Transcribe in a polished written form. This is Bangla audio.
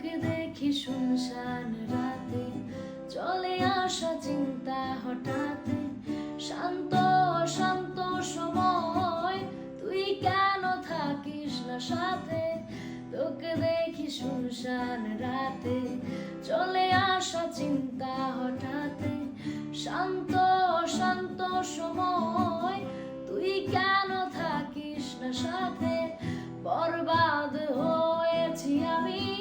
তোকে দেখি শুনশান রাতে, চলে আসা চিন্তা হঠাৎ, শান্ত শান্ত সময় তুই কেন থাকিস না সাথে। তোকে দেখি শুনশান রাতে, চলে আসা চিন্তা হঠাৎ, শান্ত শান্ত সময় তুই কেন থাকিস না সাথে। বরবাদ হয়েছি আমি